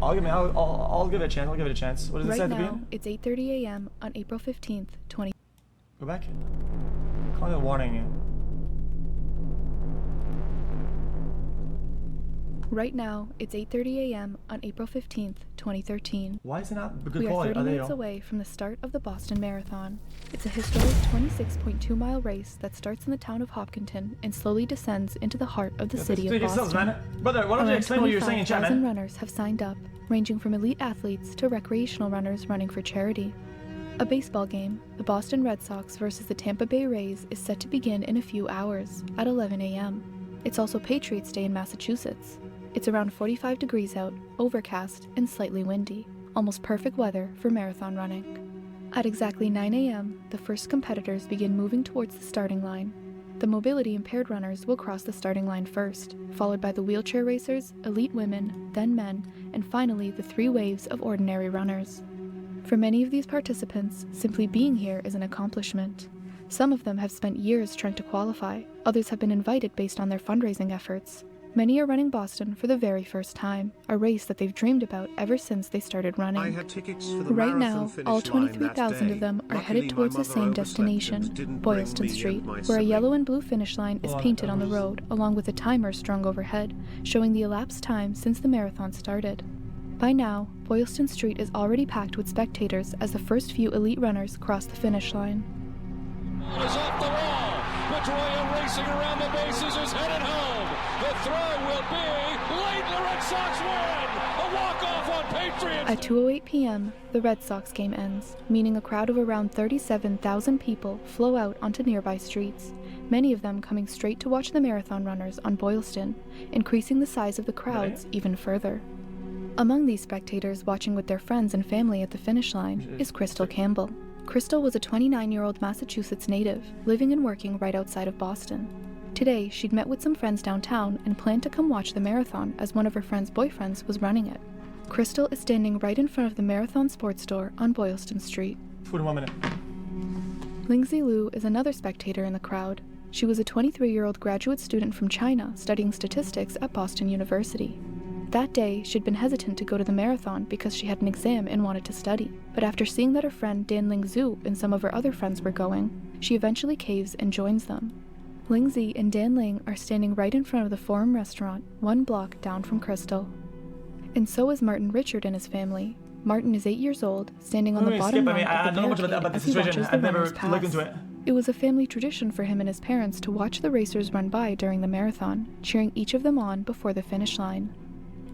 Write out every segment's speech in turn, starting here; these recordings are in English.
I'll give it a chance. I'll give it a chance. What does it say at the beginning? It's 8:30 a.m. on April 15th, 20. Go back. Calling a warning. Right now, it's 8:30 a.m. on April 15th, 2013. Why is it not good we quality? are 30 minutes away from the start of the Boston Marathon. It's a historic 26.2-mile race that starts in the town of Hopkinton and slowly descends into the heart of the city of Boston. Brother, why don't you explain what you're saying in chat, man? 25,000 runners have signed up, ranging from elite athletes to recreational runners running for charity. A baseball game, the Boston Red Sox versus the Tampa Bay Rays, is set to begin in a few hours, at 11 a.m. It's also Patriots Day in Massachusetts. It's around 45 degrees out, overcast, and slightly windy. Almost perfect weather for marathon running. At exactly 9 a.m., the first competitors begin moving towards the starting line. The mobility-impaired runners will cross the starting line first, followed by the wheelchair racers, elite women, then men, and finally the 3 waves of ordinary runners. For many of these participants, simply being here is an accomplishment. Some of them have spent years trying to qualify, others have been invited based on their fundraising efforts. Many are running Boston for the very first time, a race that they've dreamed about ever since they started running. I had tickets for the right marathon now, all 23,000 of them are headed towards the same destination, Boylston Street, where a yellow and blue finish line is painted on the road, along with a timer strung overhead, showing the elapsed time since the marathon started. By now, Boylston Street is already packed with spectators as the first few elite runners cross the finish line. Ball is off the wall. Pedroia racing around the bases is headed home. The throw will be late. The Red Sox win. A walk-off on Patriots. At 2:08 p.m., the Red Sox game ends, meaning a crowd of around 37,000 people flow out onto nearby streets, many of them coming straight to watch the marathon runners on Boylston, increasing the size of the crowds even further. Among these spectators watching with their friends and family at the finish line is Crystal Campbell. Crystal was a 29-year-old Massachusetts native, living and working right outside of Boston. Today, she'd met with some friends downtown and planned to come watch the marathon as one of her friend's boyfriends was running it. Crystal is standing right in front of the Marathon Sports Store on Boylston Street. 1 minute. Lingzi Liu is another spectator in the crowd. She was a 23-year-old graduate student from China studying statistics at Boston University. That day, she'd been hesitant to go to the marathon because she had an exam and wanted to study. But after seeing that her friend Dan Ling Zhu and some of her other friends were going, she eventually caves and joins them. Lingzi and Dan Ling are standing right in front of the Forum restaurant, 1 block down from Crystal. And so is Martin Richard and his family. Martin is 8 years old, standing on the bottom rung of the barricade as he watches the runners pass. It was a family tradition for him and his parents to watch the racers run by during the marathon, cheering each of them on before the finish line.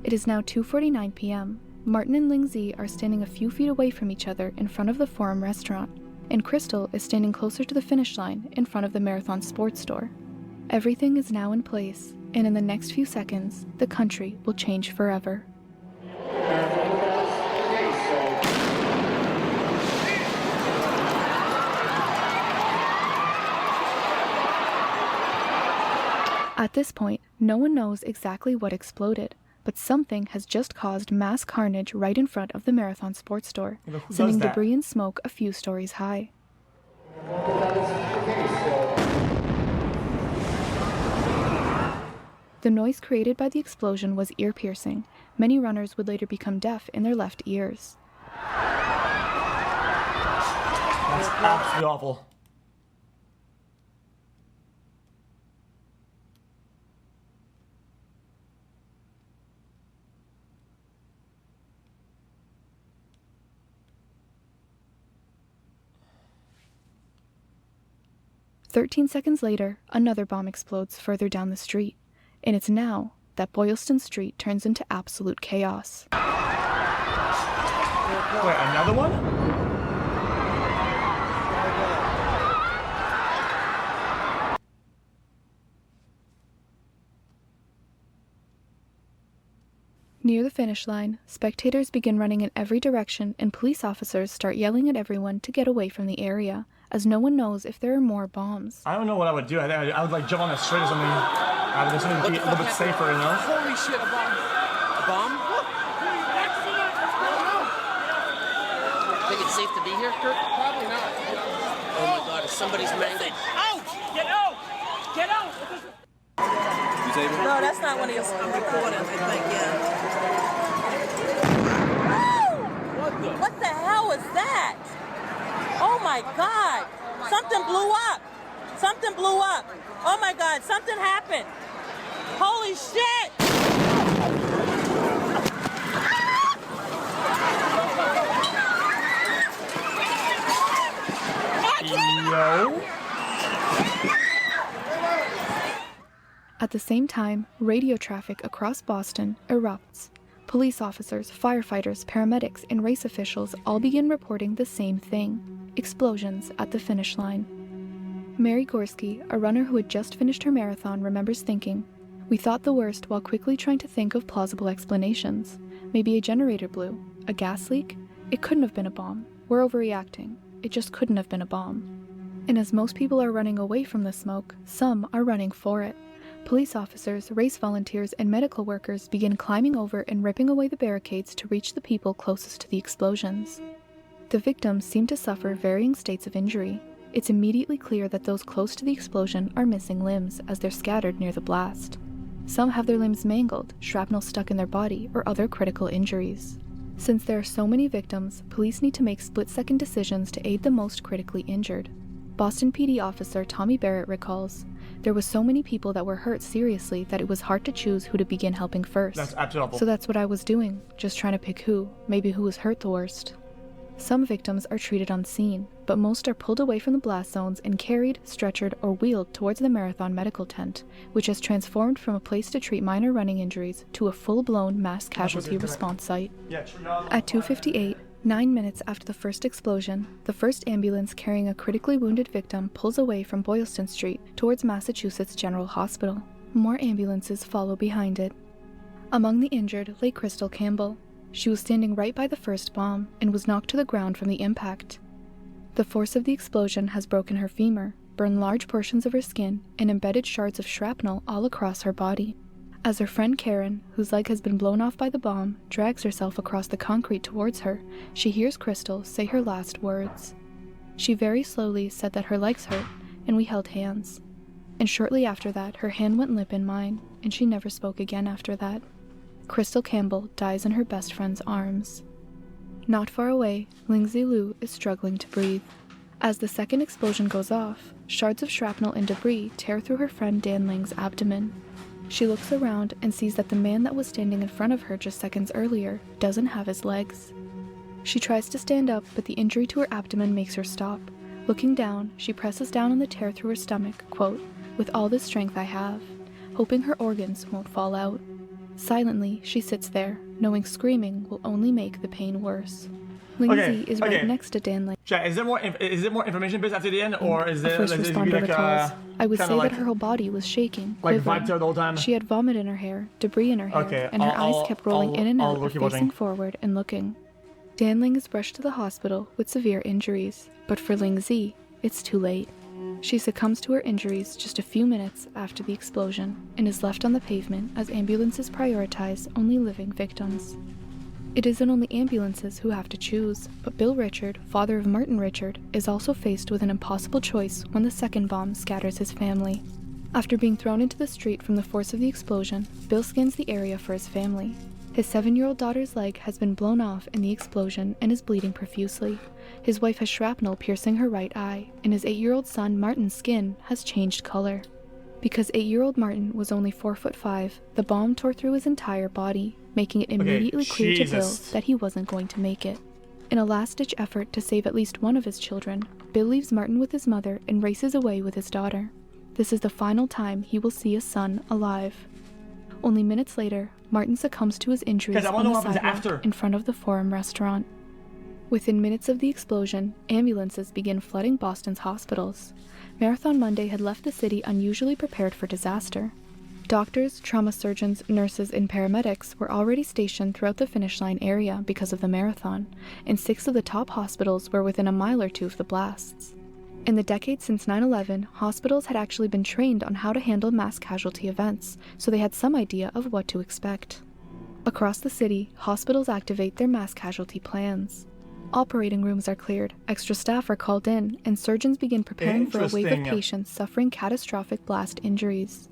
It is now 2:49 p.m. Martin and Lingzi are standing a few feet away from each other in front of the Forum restaurant, and Crystal is standing closer to the finish line in front of the Marathon Sports Store. Everything is now in place, and in the next few seconds, the country will change forever. At this point, no one knows exactly what exploded, but something has just caused mass carnage right in front of the Marathon Sports Store, sending debris and smoke a few stories high. The noise created by the explosion was ear-piercing. Many runners would later become deaf in their left ears. That's absolutely awful. "13 seconds later, another bomb explodes further down the street, and it's now that Boylston Street turns into absolute chaos. Wait, another one? Near the finish line, spectators begin running in every direction and police officers start yelling at everyone to get away from the area, as no one knows if there are more bombs. I don't know what I would do. I think I would like jump on the street or something. I would do something to be a little bit safer, you know? Holy shit, a bomb. A bomb? Think it's safe to be here, Kurt? Probably not. Oh my god, if somebody's mangled. Out! Get out! Get out! No, that's not one of your recordings, I think, yeah. What the hell is that? Oh my God. Something blew up. Something blew up. Oh my God, something happened. Holy shit. Yo. At the same time, radio traffic across Boston erupts. Police officers, firefighters, paramedics, and race officials all begin reporting the same thing: explosions at the finish line. Mary Gorski, a runner who had just finished her marathon, remembers thinking, "We thought the worst while quickly trying to think of plausible explanations. Maybe a generator blew. A gas leak? It couldn't have been a bomb. We're overreacting. It just couldn't have been a bomb." And as most people are running away from the smoke, some are running for it. Police officers, race volunteers, and medical workers begin climbing over and ripping away the barricades to reach the people closest to the explosions. The victims seem to suffer varying states of injury. It's immediately clear that those close to the explosion are missing limbs as they're scattered near the blast. Some have their limbs mangled, shrapnel stuck in their body, or other critical injuries. Since there are so many victims, police need to make split-second decisions to aid the most critically injured. Boston PD officer Tommy Barrett recalls, "There was so many people that were hurt seriously that it was hard to choose who to begin helping first. That's absolutely awful. So that's what I was doing, just trying to pick maybe who was hurt the worst." Some victims are treated on scene, but most are pulled away from the blast zones and carried, stretchered, or wheeled towards the marathon medical tent, which has transformed from a place to treat minor running injuries to a full-blown mass casualty response site. At 2:58, 9 minutes after the first explosion, the first ambulance carrying a critically wounded victim pulls away from Boylston Street towards Massachusetts General Hospital. More ambulances follow behind it. Among the injured lay Crystal Campbell. She was standing right by the first bomb and was knocked to the ground from the impact. The force of the explosion has broken her femur, burned large portions of her skin, and embedded shards of shrapnel all across her body. As her friend Karen, whose leg has been blown off by the bomb, drags herself across the concrete towards her, she hears Crystal say her last words. She very slowly said that her legs hurt, and we held hands. And shortly after that, her hand went limp in mine, and she never spoke again after that. Crystal Campbell dies in her best friend's arms. Not far away, Lindsay Liu is struggling to breathe. As the second explosion goes off, shards of shrapnel and debris tear through her friend Dan Lang's abdomen. She looks around and sees that the man that was standing in front of her just seconds earlier doesn't have his legs. She tries to stand up, but the injury to her abdomen makes her stop. Looking down, she presses down on the tear through her stomach, quote, "with all the strength I have," hoping her organs won't fall out. Silently, she sits there, knowing screaming will only make the pain worse. Lindsay is right next to Dan Lang. Chat, is there more information bits after the end, or is A there first like, responder like recalls, "I would say like, that her whole body was shaking, like quivering. vibe to the whole time? She had vomit in her hair, debris in her hair, Okay, and her eyes kept rolling in and out, keep facing watching. forward and looking." Dan Lang is rushed to the hospital with severe injuries, but for Ling Zi, it's too late. She succumbs to her injuries just a few minutes after the explosion and is left on the pavement as ambulances prioritize only living victims. It isn't only ambulances who have to choose, but Bill Richard, father of Martin Richard, is also faced with an impossible choice when the second bomb scatters his family. After being thrown into the street from the force of the explosion, Bill scans the area for his family. His 7-year-old daughter's leg has been blown off in the explosion and is bleeding profusely. His wife has shrapnel piercing her right eye, and his 8-year-old son Martin's skin has changed color. Because 8-year-old Martin was only 4'5", the bomb tore through his entire body, making it immediately clear to Bill that he wasn't going to make it. In a last-ditch effort to save at least one of his children, Bill leaves Martin with his mother and races away with his daughter. This is the final time he will see his son alive. Only minutes later, Martin succumbs to his injuries on the sidewalk in front of the Forum restaurant. Within minutes of the explosion, ambulances begin flooding Boston's hospitals. Marathon Monday had left the city unusually prepared for disaster. Doctors, trauma surgeons, nurses, and paramedics were already stationed throughout the finish line area because of the marathon, and 6 of the top hospitals were within a mile or two of the blasts. In the decades since 9/11, hospitals had actually been trained on how to handle mass casualty events, so they had some idea of what to expect. Across the city, hospitals activate their mass casualty plans. Operating rooms are cleared, extra staff are called in, and surgeons begin preparing for a wave of patients suffering catastrophic blast injuries.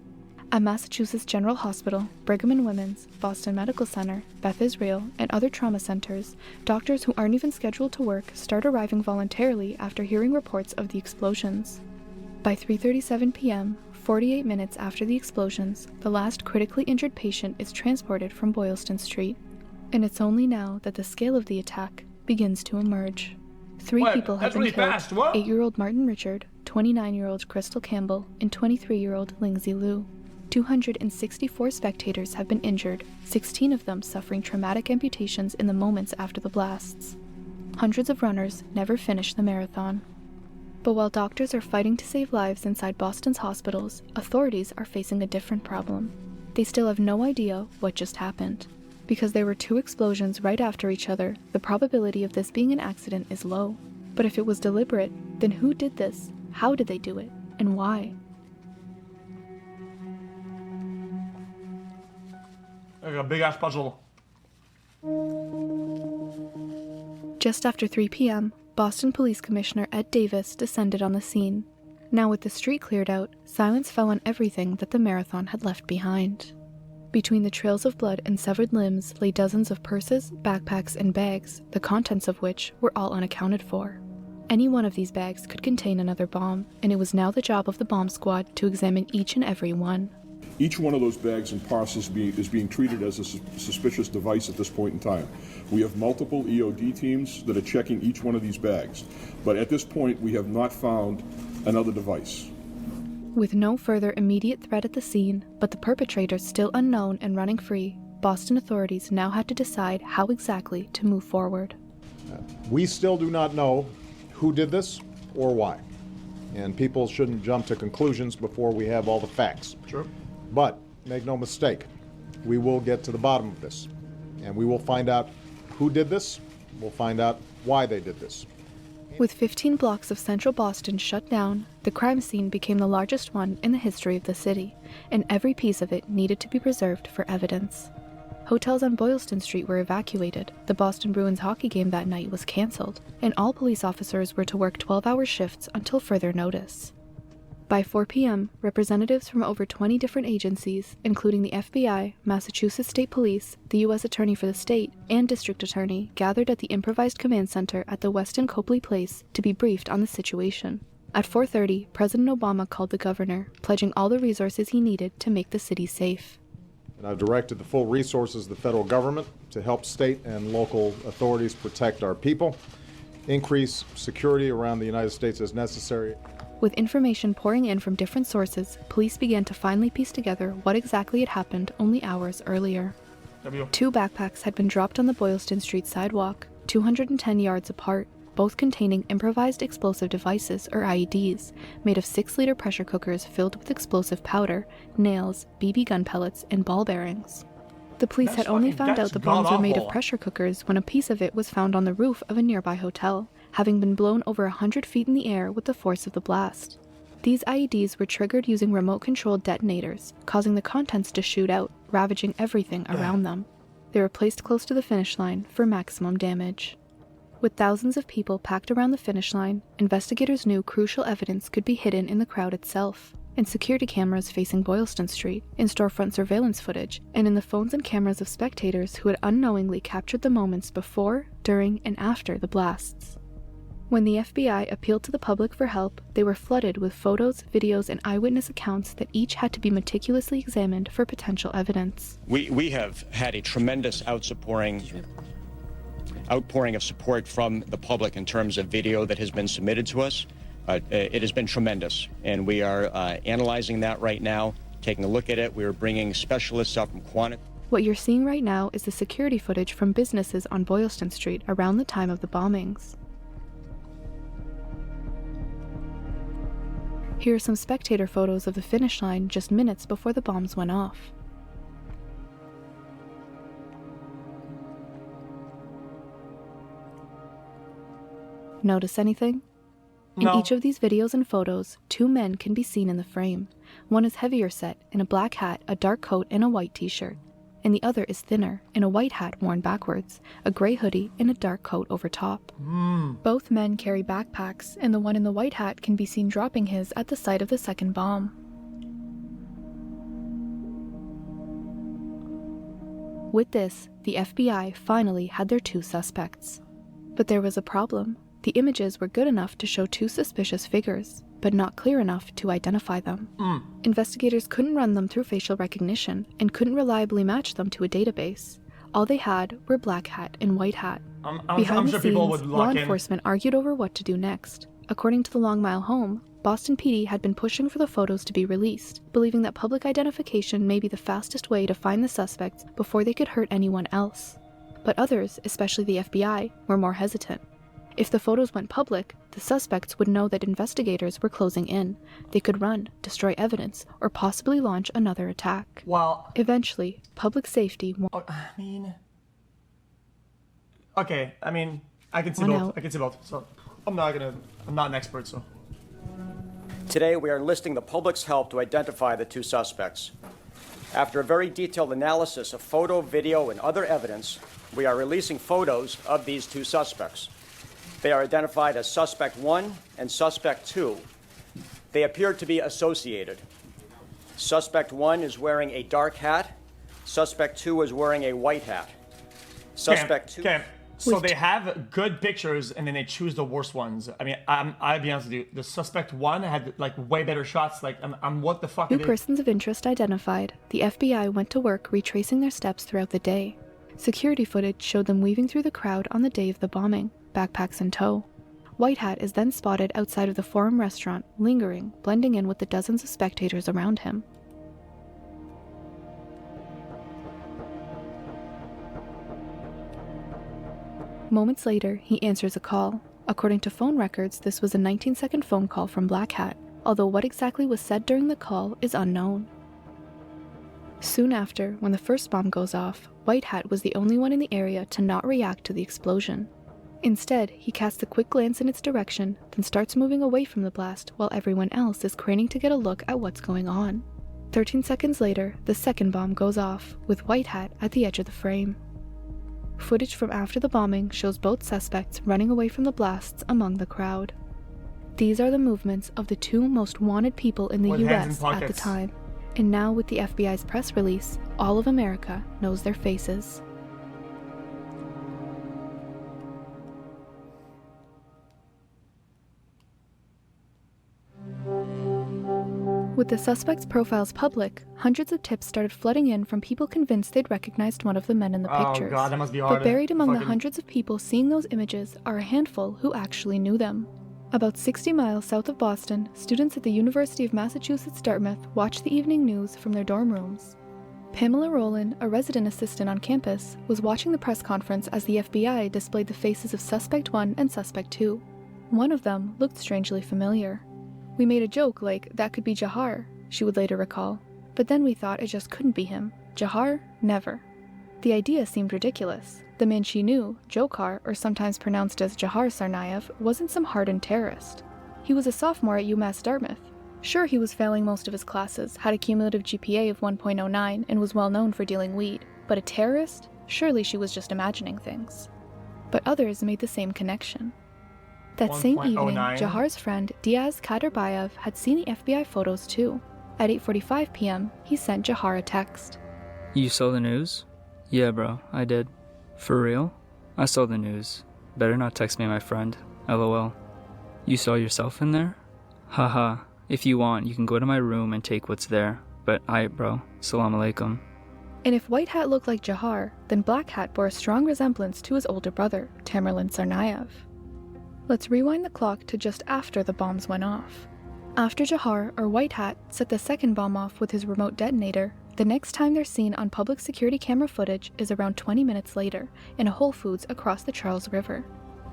At Massachusetts General Hospital, Brigham and Women's, Boston Medical Center, Beth Israel, and other trauma centers, doctors who aren't even scheduled to work start arriving voluntarily after hearing reports of the explosions. By 3:37 p.m., 48 minutes after the explosions, the last critically injured patient is transported from Boylston Street. And it's only now that the scale of the attack begins to emerge. Three What? people have That's been really killed: fast. What? 8-year-old Martin Richard, 29-year-old Crystal Campbell, and 23-year-old Lindsay Liu. 264 spectators have been injured, 16 of them suffering traumatic amputations in the moments after the blasts. Hundreds of runners never finish the marathon. But while doctors are fighting to save lives inside Boston's hospitals, authorities are facing a different problem. They still have no idea what just happened. Because there were 2 explosions right after each other, the probability of this being an accident is low. But if it was deliberate, then who did this? How did they do it? And why? Like a big-ass puzzle. Just after 3 p.m., Boston Police Commissioner Ed Davis descended on the scene. Now with the street cleared out, silence fell on everything that the marathon had left behind. Between the trails of blood and severed limbs lay dozens of purses, backpacks, and bags, the contents of which were all unaccounted for. Any one of these bags could contain another bomb, and it was now the job of the bomb squad to examine each and every one. Each one of those bags and parcels is being treated as a suspicious device at this point in time. We have multiple EOD teams that are checking each one of these bags, but at this point we have not found another device. With no further immediate threat at the scene, but the perpetrators still unknown and running free, Boston authorities now had to decide how exactly to move forward. We still do not know who did this or why, and people shouldn't jump to conclusions before we have all the facts. Sure. But make no mistake, we will get to the bottom of this, and we will find out who did this, we'll find out why they did this. With 15 blocks of central Boston shut down, the crime scene became the largest one in the history of the city, and every piece of it needed to be preserved for evidence. Hotels on Boylston Street were evacuated, the Boston Bruins hockey game that night was canceled, and all police officers were to work 12-hour shifts until further notice. By 4 p.m., representatives from over 20 different agencies, including the FBI, Massachusetts State Police, the U.S. Attorney for the state, and District Attorney, gathered at the improvised command center at the Westin Copley Place to be briefed on the situation. At 4:30, President Obama called the governor, pledging all the resources he needed to make the city safe. And I've directed the full resources of the federal government to help state and local authorities protect our people, increase security around the United States as necessary. With information pouring in from different sources, police began to finally piece together what exactly had happened only hours earlier. 2 backpacks had been dropped on the Boylston Street sidewalk, 210 yards apart, both containing improvised explosive devices, or IEDs, made of 6-liter pressure cookers filled with explosive powder, nails, BB gun pellets, and ball bearings. The police had only found out the bombs were made of pressure cookers when a piece of it was found on the roof of a nearby hotel, having been blown over 100 feet in the air with the force of the blast. These IEDs were triggered using remote-controlled detonators, causing the contents to shoot out, ravaging everything around them. They were placed close to the finish line for maximum damage. With thousands of people packed around the finish line, investigators knew crucial evidence could be hidden in the crowd itself, in security cameras facing Boylston Street, in storefront surveillance footage, and in the phones and cameras of spectators who had unknowingly captured the moments before, during, and after the blasts. When the FBI appealed to the public for help, they were flooded with photos, videos, and eyewitness accounts that each had to be meticulously examined for potential evidence. We have had a tremendous outpouring of support from the public in terms of video that has been submitted to us. It has been tremendous, and we are analyzing that right now, taking a look at it. We are bringing specialists up from Quantum. What you're seeing right now is the security footage from businesses on Boylston Street around the time of the bombings. Here are some spectator photos of the finish line just minutes before the bombs went off. Notice anything? In each of these videos and photos, 2 men can be seen in the frame. One is heavier set, in a black hat, a dark coat, and a white t-shirt. And the other is thinner, in a white hat worn backwards, a gray hoodie, and a dark coat over top. Both men carry backpacks, and the one in the white hat can be seen dropping his at the site of the second bomb. With this, the FBI finally had their 2 suspects. But there was a problem. The images were good enough to show 2 suspicious figures, but not clear enough to identify them. Investigators couldn't run them through facial recognition and couldn't reliably match them to a database. All they had were Black Hat and White Hat. Behind the scenes, law enforcement argued over what to do next. According to the Long Mile Home, Boston PD had been pushing for the photos to be released, believing that public identification may be the fastest way to find the suspects before they could hurt anyone else. But others, especially the FBI, were more hesitant. If the photos went public, the suspects would know that investigators were closing in. They could run, destroy evidence, or possibly launch another attack. Well, eventually, public safety I can see both. I can see both. So I'm not an expert, so. Today, we are enlisting the public's help to identify the 2 suspects. After a very detailed analysis of photo, video, and other evidence, we are releasing photos of these 2 suspects. They are identified as Suspect 1 and Suspect 2. They appear to be associated. Suspect 1 is wearing a dark hat. Suspect 2 is wearing a white hat. Suspect 2... Okay. So they have good pictures, and then they choose the worst ones. I mean, I'll be honest with you. The Suspect 1 had, like, way better shots. Like, I'm what the fuck? 2 persons of interest identified, the FBI went to work retracing their steps throughout the day. Security footage showed them weaving through the crowd on the day of the bombing, backpacks in tow. White Hat is then spotted outside of the Forum restaurant, lingering, blending in with the dozens of spectators around him. Moments later, he answers a call. According to phone records, this was a 19-second phone call from Black Hat, although what exactly was said during the call is unknown. Soon after, when the first bomb goes off, White Hat was the only one in the area to not react to the explosion. Instead, he casts a quick glance in its direction, then starts moving away from the blast while everyone else is craning to get a look at what's going on. 13 seconds later, the second bomb goes off, with White Hat at the edge of the frame. Footage from after the bombing shows both suspects running away from the blasts among the crowd. These are the movements of the 2 most wanted people in the US at the time. And now with the FBI's press release, all of America knows their faces. With the suspects' profiles public, hundreds of tips started flooding in from people convinced they'd recognized one of the men in the pictures. Oh God, that must be hard. But buried among the hundreds of people seeing those images are a handful who actually knew them. About 60 miles south of Boston, students at the University of Massachusetts Dartmouth watched the evening news from their dorm rooms. Pamela Rowland, a resident assistant on campus, was watching the press conference as the FBI displayed the faces of Suspect 1 and Suspect 2. One of them looked strangely familiar. "We made a joke like, that could be Jahar," she would later recall. "But then we thought it just couldn't be him. Jahar? Never." The idea seemed ridiculous. The man she knew, Dzhokhar, or sometimes pronounced as Jahar Tsarnaev, wasn't some hardened terrorist. He was a sophomore at UMass Dartmouth. Sure, he was failing most of his classes, had a cumulative GPA of 1.09, and was well known for dealing weed. But a terrorist? Surely she was just imagining things. But others made the same connection. That same evening, Jahar's friend Diaz Kaderbayev had seen the FBI photos too. At 8:45 p.m., he sent Jahar a text. "You saw the news?" "Yeah, bro, I did." "For real?" "I saw the news. Better not text me, my friend. LOL. "You saw yourself in there?" "Haha. If you want, you can go to my room and take what's there. But aight, bro. Salam alaikum." And if White Hat looked like Jahar, then Black Hat bore a strong resemblance to his older brother, Tamerlan Tsarnaev. Let's rewind the clock to just after the bombs went off. After Jahar, or White Hat, set the second bomb off with his remote detonator, the next time they're seen on public security camera footage is around 20 minutes later, in a Whole Foods across the Charles River.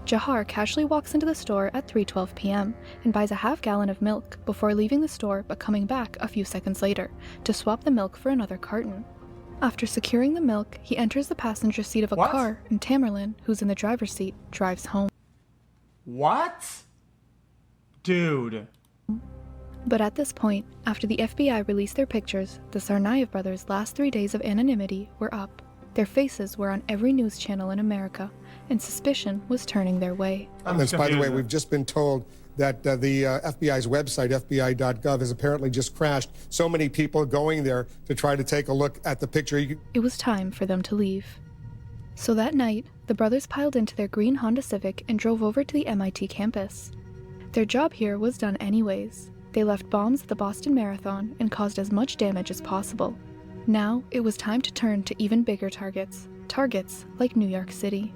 Jahar casually walks into the store at 3:12 p.m. and buys a half-gallon of milk before leaving the store but coming back a few seconds later to swap the milk for another carton. After securing the milk, he enters the passenger seat of a car, and Tamerlan, who's in the driver's seat, drives home. What? Dude. But at this point, after the FBI released their pictures, the Tsarnaev brothers' last 3 days of anonymity were up. Their faces were on every news channel in America, and suspicion was turning their way. I'm By the way, confused. we've just been told that the FBI's website, FBI.gov, has apparently just crashed. So many people going there to try to take a look at the picture. It was time for them to leave. So that night, the brothers piled into their green Honda Civic and drove over to the MIT campus. Their job here was done anyways. They left bombs at the Boston Marathon and caused as much damage as possible. Now, it was time to turn to even bigger targets like New York City.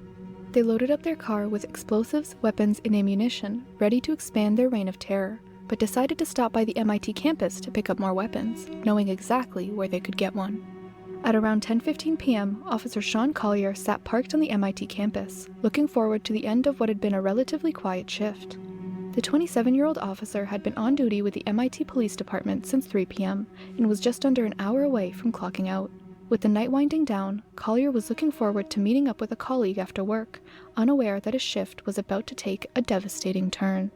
They loaded up their car with explosives, weapons, and ammunition, ready to expand their reign of terror, but decided to stop by the MIT campus to pick up more weapons, knowing exactly where they could get one. At around 10:15 p.m., Officer Sean Collier sat parked on the MIT campus, looking forward to the end of what had been a relatively quiet shift. The 27-year-old officer had been on duty with the MIT Police Department since 3 p.m. and was just under an hour away from clocking out. With the night winding down, Collier was looking forward to meeting up with a colleague after work, unaware that his shift was about to take a devastating turn.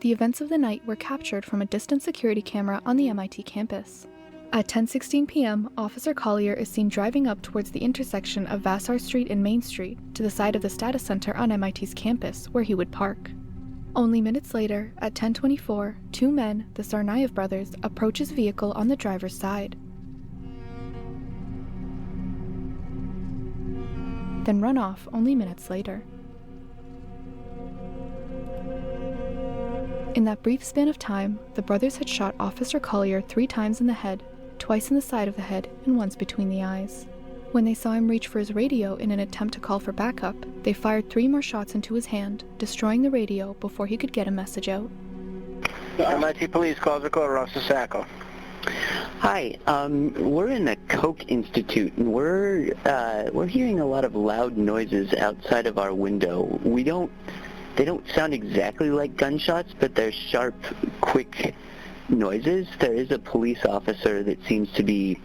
The events of the night were captured from a distant security camera on the MIT campus. At 10:16 p.m., Officer Collier is seen driving up towards the intersection of Vassar Street and Main Street to the side of the Status Center on MIT's campus, where he would park. Only minutes later, at 10:24, two men, the Tsarnaev brothers, approach his vehicle on the driver's side, then run off only minutes later. In that brief span of time, the brothers had shot Officer Collier 3 times in the head, twice in the side of the head, and once between the eyes. When they saw him reach for his radio in an attempt to call for backup, they fired 3 more shots into his hand, destroying the radio before he could get a message out. MIT Police calls recorder, Officer Sacco. Hi, we're in the Koch Institute, and we're hearing a lot of loud noises outside of our window. They don't sound exactly like gunshots, but they're sharp, quick noises. There is a police officer that seems to be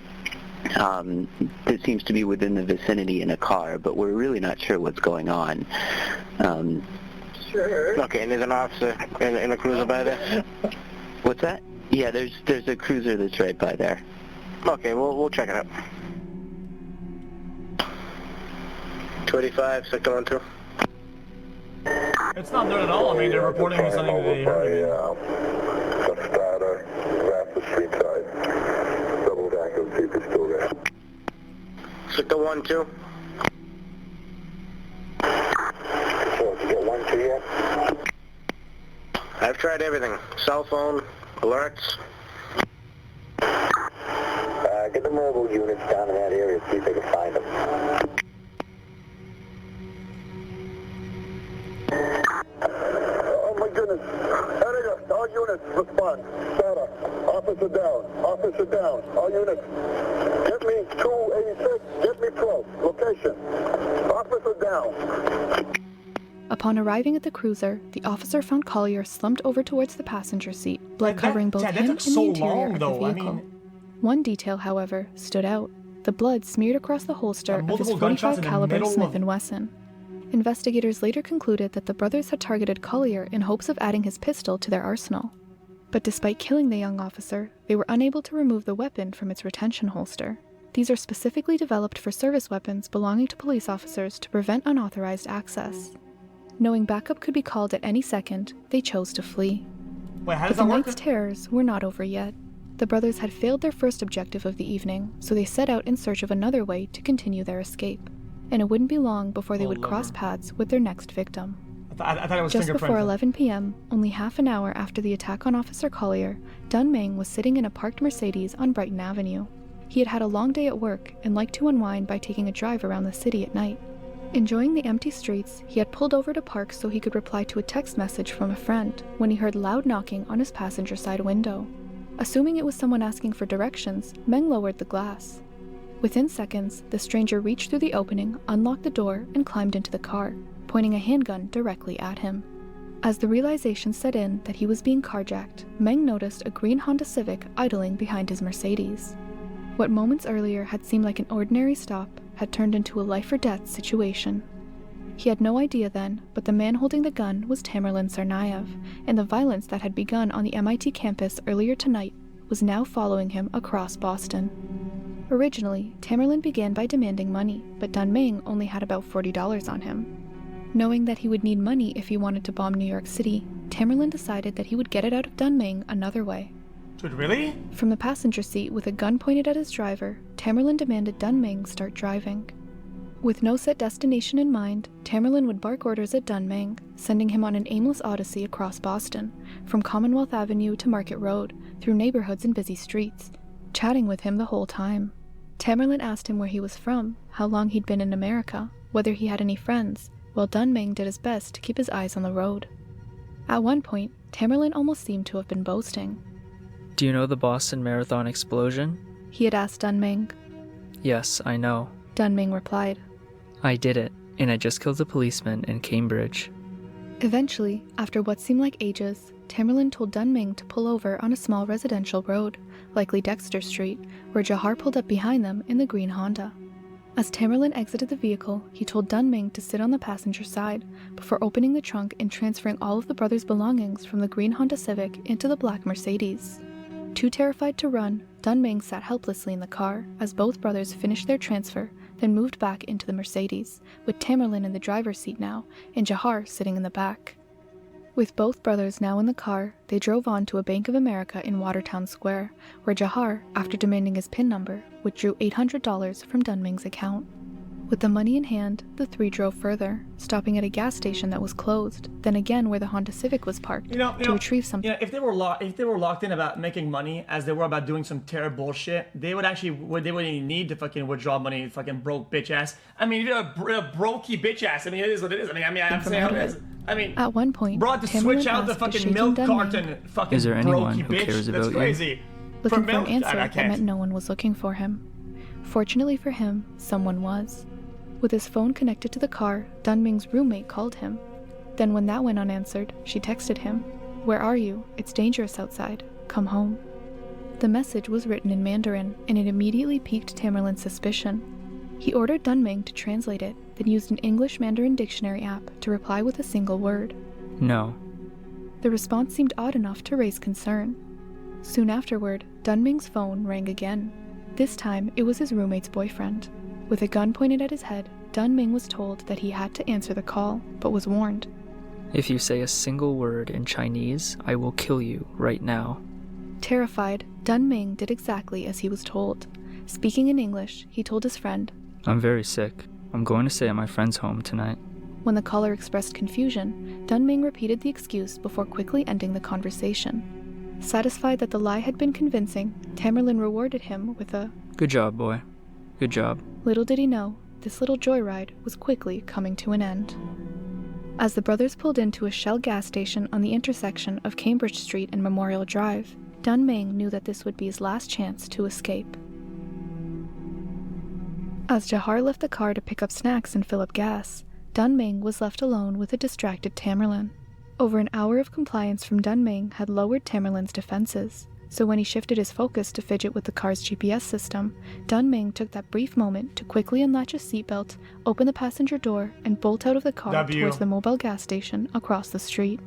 within the vicinity in a car, but we're really not sure what's going on. Sure. Okay, and there's an officer in a cruiser by there? What's that? Yeah, there's a cruiser that's right by there. Okay, we'll check it out. 285, sector 1-2. It's not there at all. I mean, they're reporting something that they heard. Street side. Double back and see if it's still there. Sector 1-2. So, did you get 1-2 yet? I've tried everything. Cell phone, alerts. Get the mobile units down in that area, see if they can find them. Oh my goodness. Area, all units, respond. Data. Officer down. Officer down. All units. Get me 286. Get me 12. Location. Officer down. Upon arriving at the cruiser, the officer found Collier slumped over towards the passenger seat, blood covering both him and the interior of the vehicle. One detail, however, stood out: the blood smeared across the holster of his .45 caliber Smith & Wesson. Investigators later concluded that the brothers had targeted Collier in hopes of adding his pistol to their arsenal. But despite killing the young officer, they were unable to remove the weapon from its retention holster. These are specifically developed for service weapons belonging to police officers to prevent unauthorized access. Knowing backup could be called at any second, they chose to flee. Wait, how But does the that work? night's terrors were not over yet. The brothers had failed their first objective of the evening, so they set out in search of another way to continue their escape. And it wouldn't be long before they would cross paths with their next victim. I thought it was Just before fingerprints. 11 p.m., only half an hour after the attack on Officer Collier, Dun Meng was sitting in a parked Mercedes on Brighton Avenue. He had had a long day at work and liked to unwind by taking a drive around the city at night. Enjoying the empty streets, he had pulled over to park so he could reply to a text message from a friend when he heard loud knocking on his passenger side window. Assuming it was someone asking for directions, Meng lowered the glass. Within seconds, the stranger reached through the opening, unlocked the door, and climbed into the car, pointing a handgun directly at him. As the realization set in that he was being carjacked, Meng noticed a green Honda Civic idling behind his Mercedes. What moments earlier had seemed like an ordinary stop had turned into a life-or-death situation. He had no idea then, but the man holding the gun was Tamerlan Tsarnaev, and the violence that had begun on the MIT campus earlier tonight was now following him across Boston. Originally, Tamerlan began by demanding money, but Dunming only had about $40 on him. Knowing that he would need money if he wanted to bomb New York City, Tamerlan decided that he would get it out of Dunming another way. Dude, really? From the passenger seat with a gun pointed at his driver, Tamerlan demanded Dunming start driving. With no set destination in mind, Tamerlan would bark orders at Dunming, sending him on an aimless odyssey across Boston, from Commonwealth Avenue to Market Road, through neighborhoods and busy streets, chatting with him the whole time. Tamerlan asked him where he was from, how long he'd been in America, whether he had any friends, while Dunming did his best to keep his eyes on the road. At one point, Tamerlan almost seemed to have been boasting. Do you know the Boston Marathon explosion? He had asked Dunming. Yes, I know. Dunming replied. I did it, and I just killed a policeman in Cambridge. Eventually, after what seemed like ages, Tamerlan told Dunming to pull over on a small residential road, likely Dexter Street, where Jahar pulled up behind them in the green Honda. As Tamerlan exited the vehicle, he told Dunming to sit on the passenger side, before opening the trunk and transferring all of the brothers' belongings from the green Honda Civic into the black Mercedes. Too terrified to run, Dunming sat helplessly in the car as both brothers finished their transfer, then moved back into the Mercedes, with Tamerlan in the driver's seat now, and Jahar sitting in the back. With both brothers now in the car, they drove on to a Bank of America in Watertown Square, where Jahar, after demanding his PIN number, withdrew $800 from Dunming's account. With the money in hand, the three drove further, stopping at a gas station that was closed, then again where the Honda Civic was parked, to retrieve something. If they were locked in about making money as they were about doing some terrible bullshit, they wouldn't even need to fucking withdraw money, fucking broke bitch ass. I mean, you're a brokey bitch ass. I mean, it is what it is. I'm saying how it is. I mean, at one point, bro, to switch out the fucking milk carton, fucking is there anyone brokey who bitch. cares That's about crazy. you? Looking for an answer that meant no one was looking for him. Fortunately for him, someone was. With his phone connected to the car, Dunming's roommate called him. Then when that went unanswered, she texted him, "Where are you? It's dangerous outside. Come home." The message was written in Mandarin, and it immediately piqued Tamerlan's suspicion. He ordered Dunming to translate it, then used an English-Mandarin dictionary app to reply with a single word. No. The response seemed odd enough to raise concern. Soon afterward, Dunming's phone rang again. This time, it was his roommate's boyfriend. With a gun pointed at his head, Dunming was told that he had to answer the call, but was warned. If you say a single word in Chinese, I will kill you right now. Terrified, Dunming did exactly as he was told. Speaking in English, he told his friend, I'm very sick. I'm going to stay at my friend's home tonight. When the caller expressed confusion, Dunming repeated the excuse before quickly ending the conversation. Satisfied that the lie had been convincing, Tamerlan rewarded him with a, Good job, boy. Good job. Little did he know, this little joyride was quickly coming to an end. As the brothers pulled into a Shell gas station on the intersection of Cambridge Street and Memorial Drive, Dunming knew that this would be his last chance to escape. As Jahar left the car to pick up snacks and fill up gas, Dunming was left alone with a distracted Tamerlan. Over an hour of compliance from Dunming had lowered Tamerlan's defenses, so when he shifted his focus to fidget with the car's GPS system, Dunming took that brief moment to quickly unlatch his seatbelt, open the passenger door, and bolt out of the car towards the mobile gas station across the street.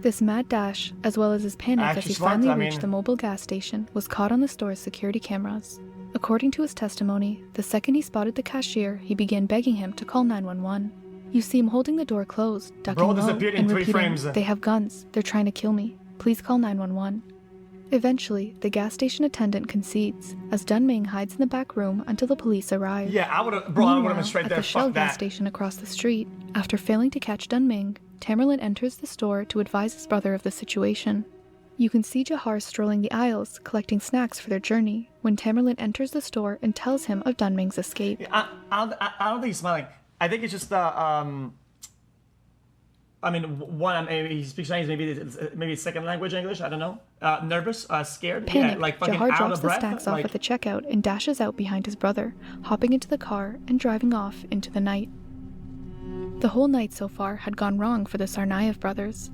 This mad dash, as well as his panic as he finally reached the mobile gas station, was caught on the store's security cameras. According to his testimony, the second he spotted the cashier, he began begging him to call 911. You see him holding the door closed, ducking low, and repeating, "They have guns. They're trying to kill me. Please call 911. Eventually, the gas station attendant concedes, as Dunming hides in the back room until the police arrive. Yeah, I would have been straight there. At the Shell gas station across the street, after failing to catch Dunming, Tamerlan enters the store to advise his brother of the situation. You can see Jahar strolling the aisles, collecting snacks for their journey, when Tamerlan enters the store and tells him of Dunming's escape. I don't think he's smiling. I think it's just maybe he speaks Chinese, maybe it's second language English, I don't know. Nervous, scared, Panicked, like fucking Jahar out drops of the breath. stacks off at the checkout and dashes out behind his brother, hopping into the car and driving off into the night. The whole night so far had gone wrong for the Tsarnaev brothers.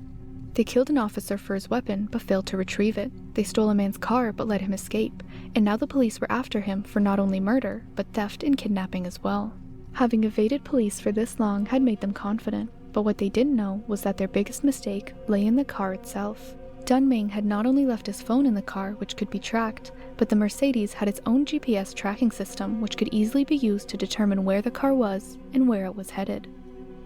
They killed an officer for his weapon, but failed to retrieve it. They stole a man's car, but let him escape. And now the police were after him for not only murder, but theft and kidnapping as well. Having evaded police for this long had made them confident, but what they didn't know was that their biggest mistake lay in the car itself. Dunming had not only left his phone in the car, which could be tracked, but the Mercedes had its own GPS tracking system, which could easily be used to determine where the car was and where it was headed.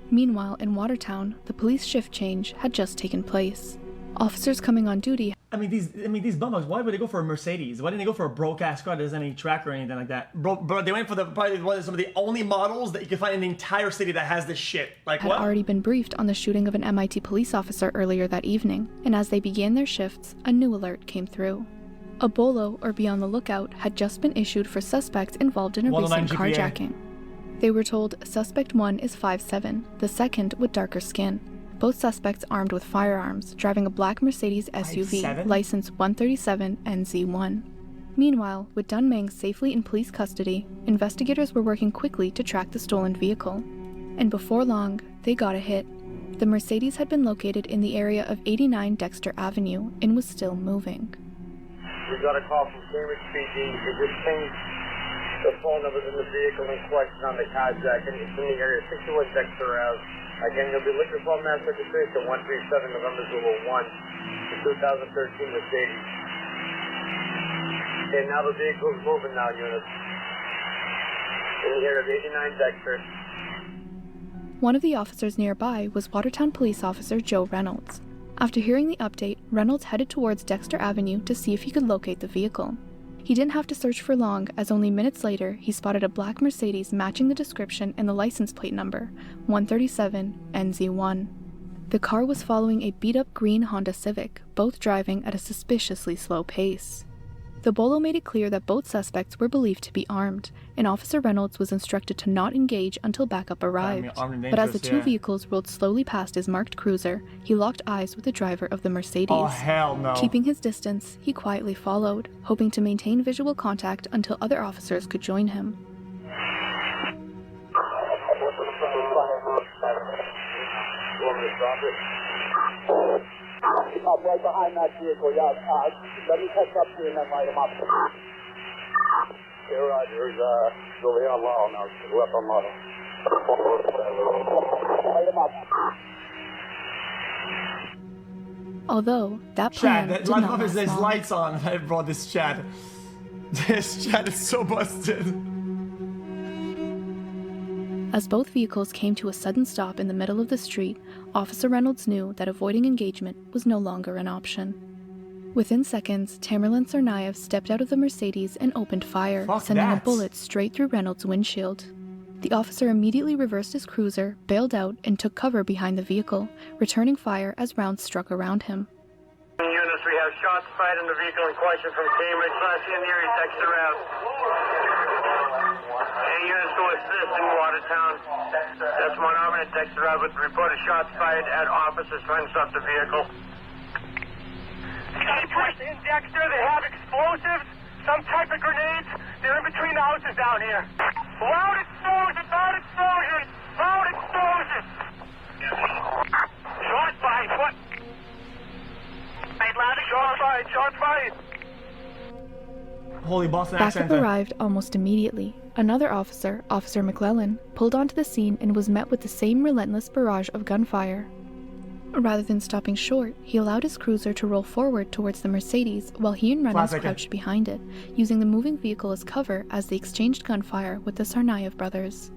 Meanwhile, in Watertown, the police shift change had just taken place. Officers coming on duty. These bumbugs, why would they go for a Mercedes? Why didn't they go for a broke-ass car that doesn't have any tracker or anything like that? Bro, they went for probably one of some of the only models that you can find in the entire city that has this shit. Like, had what? Already been briefed on the shooting of an MIT police officer earlier that evening, and as they began their shifts, a new alert came through. A BOLO, or Be on the Lookout, had just been issued for suspects involved in a recent carjacking. They were told suspect 1 is 5'7", the second with darker skin. Both suspects armed with firearms, driving a black Mercedes SUV, 5'7"? license 137NZ1. Meanwhile, with Dunming safely in police custody, investigators were working quickly to track the stolen vehicle. And before long, they got a hit. The Mercedes had been located in the area of 89 Dexter Avenue and was still moving. We got a call from Cambridge PD. It just changed the phone numbers in the vehicle in question on the carjacking. It's in the area 61 Dexter Ave. Again, you'll be liquor phone mass registration 137 November 01, 2013 Mercedes. And now the vehicle's moving now, units. In the area of 89 Dexter. One of the officers nearby was Watertown Police Officer Joe Reynolds. After hearing the update, Reynolds headed towards Dexter Avenue to see if he could locate the vehicle. He didn't have to search for long, as only minutes later, he spotted a black Mercedes matching the description and the license plate number, 137NZ1. The car was following a beat-up green Honda Civic, both driving at a suspiciously slow pace. The BOLO made it clear that both suspects were believed to be armed, and Officer Reynolds was instructed to not engage until backup arrived. But as the two vehicles rolled slowly past his marked cruiser, he locked eyes with the driver of the Mercedes. Oh, hell no. Keeping his distance, he quietly followed, hoping to maintain visual contact until other officers could join him. Up right behind that vehicle, yeah. Let me catch up to you and then light him up. Yeah, Roger. He's over here on Laurel now. We're up on Laurel. Light him up. Although, that plan Chad, did not last there's long. lights on. I brought this Chad. This Chad is so busted. As both vehicles came to a sudden stop in the middle of the street, Officer Reynolds knew that avoiding engagement was no longer an option. Within seconds, Tamerlan Tsarnaev stepped out of the Mercedes and opened fire, sending a bullet straight through Reynolds' windshield. The officer immediately reversed his cruiser, bailed out, and took cover behind the vehicle, returning fire as rounds struck around him. Units, we have shots fired in the vehicle in question from Cambridge, in the area Dexter Ave. Any units to assist in Watertown. That's one arm at Dexter Ave with the report of shots fired at officers trying to stop the vehicle. In Dexter, they have explosives, some type of grenades. They're in between the houses down here. Loud explosions, loud explosions, loud explosions. Shots fired, what? Shots fired. Holy Boston Backup accent. arrived almost immediately. Another officer, Officer McClellan, pulled onto the scene and was met with the same relentless barrage of gunfire. Rather than stopping short, he allowed his cruiser to roll forward towards the Mercedes while he and Reynolds crouched behind it, using the moving vehicle as cover as they exchanged gunfire with the Tsarnaev brothers.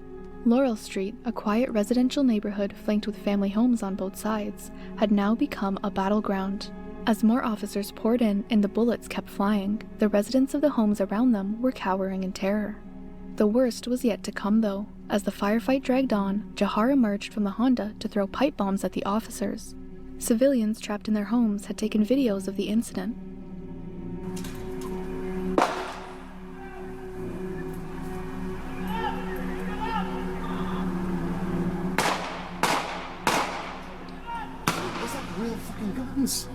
Laurel Street, a quiet residential neighborhood flanked with family homes on both sides, had now become a battleground. As more officers poured in and the bullets kept flying, the residents of the homes around them were cowering in terror. The worst was yet to come, though. As the firefight dragged on, Jahar emerged from the Honda to throw pipe bombs at the officers. Civilians trapped in their homes had taken videos of the incident. Those are real fucking guns.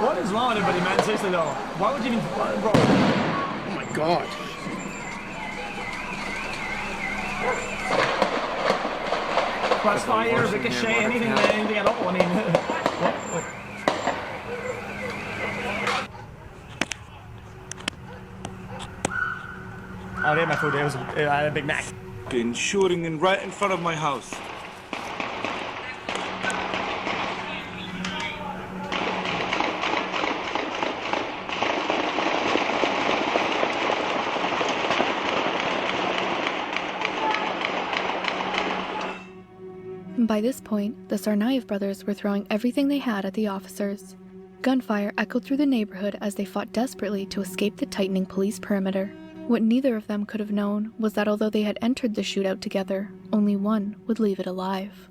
What is wrong with everybody, man? Seriously though. Why would you even... Bro. Oh my god. Crossfire, ricochet, anything at all. I mean... what? Oh, they had my food. I had a Big Mac. fucking shooting right in front of my house. By this point, the Tsarnaev brothers were throwing everything they had at the officers. Gunfire echoed through the neighborhood as they fought desperately to escape the tightening police perimeter. What neither of them could have known was that although they had entered the shootout together, only one would leave it alive.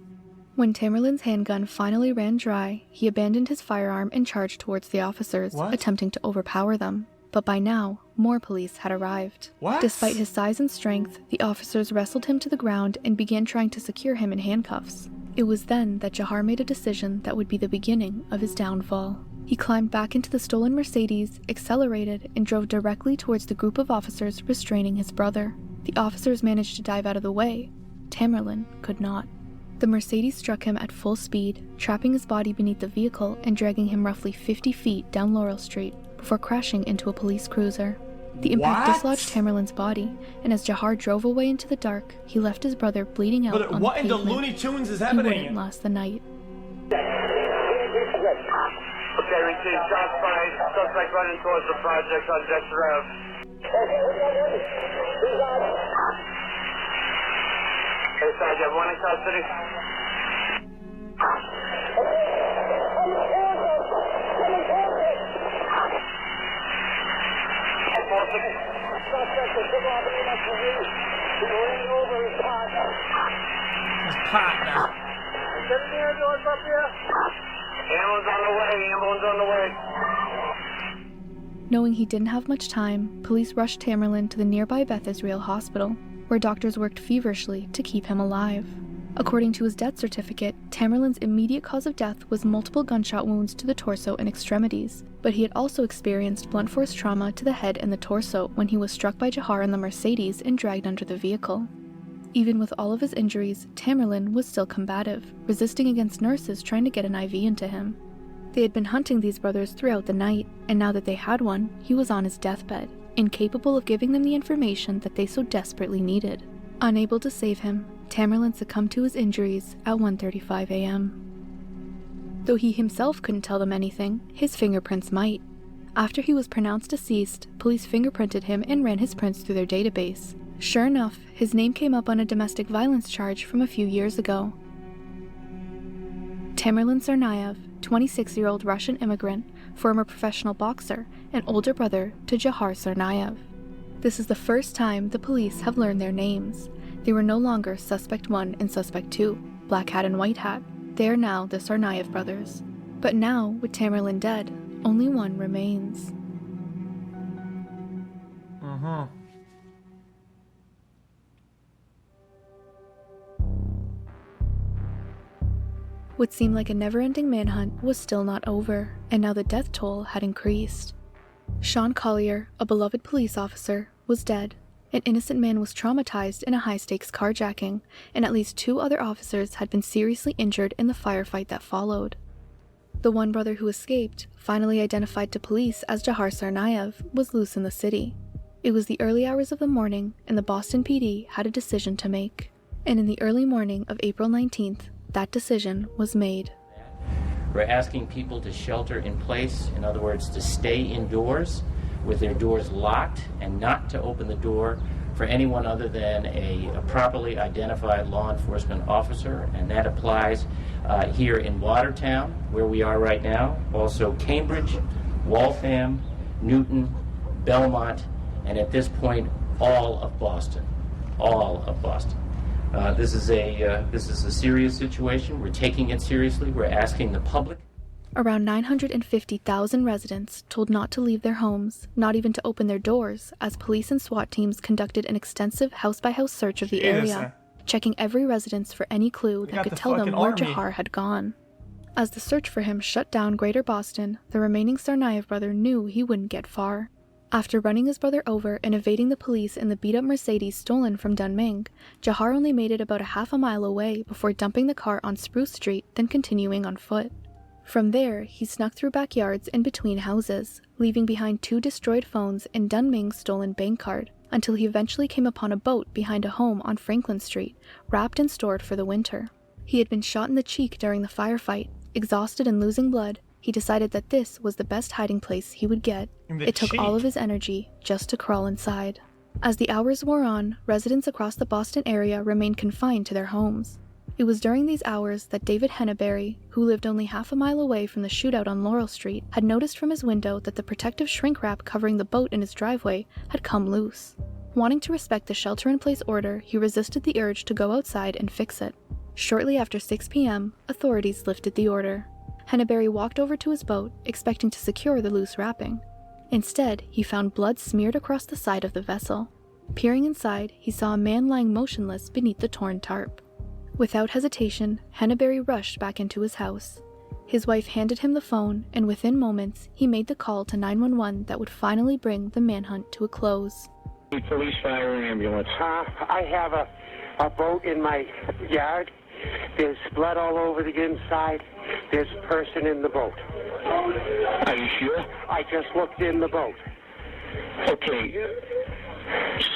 When Tamerlan's handgun finally ran dry, he abandoned his firearm and charged towards the officers, attempting to overpower them. But by now, more police had arrived. Despite his size and strength, the officers wrestled him to the ground and began trying to secure him in handcuffs. It was then that Jahar made a decision that would be the beginning of his downfall. He climbed back into the stolen Mercedes, accelerated, and drove directly towards the group of officers restraining his brother. The officers managed to dive out of the way. Tamerlan could not. The Mercedes struck him at full speed, trapping his body beneath the vehicle and dragging him roughly 50 feet down Laurel Street before crashing into a police cruiser. The impact dislodged Tamerlan's body, and as Jahar drove away into the dark, he left his brother bleeding out on what the in the pavement. Looney Tunes is He happening? wouldn't last the night. Okay, received shots fired. Suspect running towards the project on Dexter Ave. Hey, Sergeant, you have one in South City? His partner. Ambulance on the way, ambulance on the way. Knowing he didn't have much time, police rushed Tamerlan to the nearby Beth Israel Hospital, where doctors worked feverishly to keep him alive. According to his death certificate, Tamerlan's immediate cause of death was multiple gunshot wounds to the torso and extremities, but he had also experienced blunt force trauma to the head and the torso when he was struck by Jahar in the Mercedes and dragged under the vehicle. Even with all of his injuries, Tamerlan was still combative, resisting against nurses trying to get an IV into him. They had been hunting these brothers throughout the night, and now that they had one, he was on his deathbed, incapable of giving them the information that they so desperately needed. Unable to save him, Tamerlan succumbed to his injuries at 1:35 a.m. Though he himself couldn't tell them anything, his fingerprints might. After he was pronounced deceased, police fingerprinted him and ran his prints through their database. Sure enough, his name came up on a domestic violence charge from a few years ago. Tamerlan Tsarnaev, 26-year-old Russian immigrant, former professional boxer, and older brother to Jahar Tsarnaev. This is the first time the police have learned their names. They were no longer Suspect 1 and Suspect 2, Black Hat and White Hat. They are now the Tsarnaev brothers. But now, with Tamerlan dead, only one remains. What seemed like a never-ending manhunt was still not over, and now the death toll had increased. Sean Collier, a beloved police officer, was dead. An innocent man was traumatized in a high-stakes carjacking, and at least 2 other officers had been seriously injured in the firefight that followed. The one brother who escaped, finally identified to police as Jahar Tsarnaev, was loose in the city. It was the early hours of the morning, and the Boston PD had a decision to make. And in the early morning of April 19th, that decision was made. We're asking people to shelter in place, in other words, to stay indoors with their doors locked and not to open the door for anyone other than a properly identified law enforcement officer, and that applies here in Watertown, where we are right now, also Cambridge, Waltham, Newton, Belmont, and at this point, all of Boston. All of Boston. This is a serious situation. We're taking it seriously. We're asking the public. Around 950,000 residents told not to leave their homes, not even to open their doors, as police and SWAT teams conducted an extensive house-by-house search of the area, checking every residence for any clue that could tell them where Jahar had gone. As the search for him shut down Greater Boston, the remaining Tsarnaev brother knew he wouldn't get far. After running his brother over and evading the police in the beat-up Mercedes stolen from Dunming, Jahar only made it about a half a mile away before dumping the car on Spruce Street, then continuing on foot. From there, he snuck through backyards and between houses, leaving behind 2 destroyed phones and Dunming's stolen bank card, until he eventually came upon a boat behind a home on Franklin Street, wrapped and stored for the winter. He had been shot in the cheek during the firefight. Exhausted and losing blood, he decided that this was the best hiding place he would get. It took all of his energy just to crawl inside. As the hours wore on, residents across the Boston area remained confined to their homes. It was during these hours that David Henneberry, who lived only half a mile away from the shootout on Laurel Street, had noticed from his window that the protective shrink wrap covering the boat in his driveway had come loose. Wanting to respect the shelter-in-place order, he resisted the urge to go outside and fix it. Shortly after 6 p.m., authorities lifted the order. Henneberry walked over to his boat, expecting to secure the loose wrapping. Instead, he found blood smeared across the side of the vessel. Peering inside, he saw a man lying motionless beneath the torn tarp. Without hesitation, Henneberry rushed back into his house. His wife handed him the phone, and within moments, he made the call to 911 that would finally bring the manhunt to a close. Police, fire, and ambulance. I have a boat in my yard. There's blood all over the inside. There's a person in the boat. Are you sure? I just looked in the boat. Okay.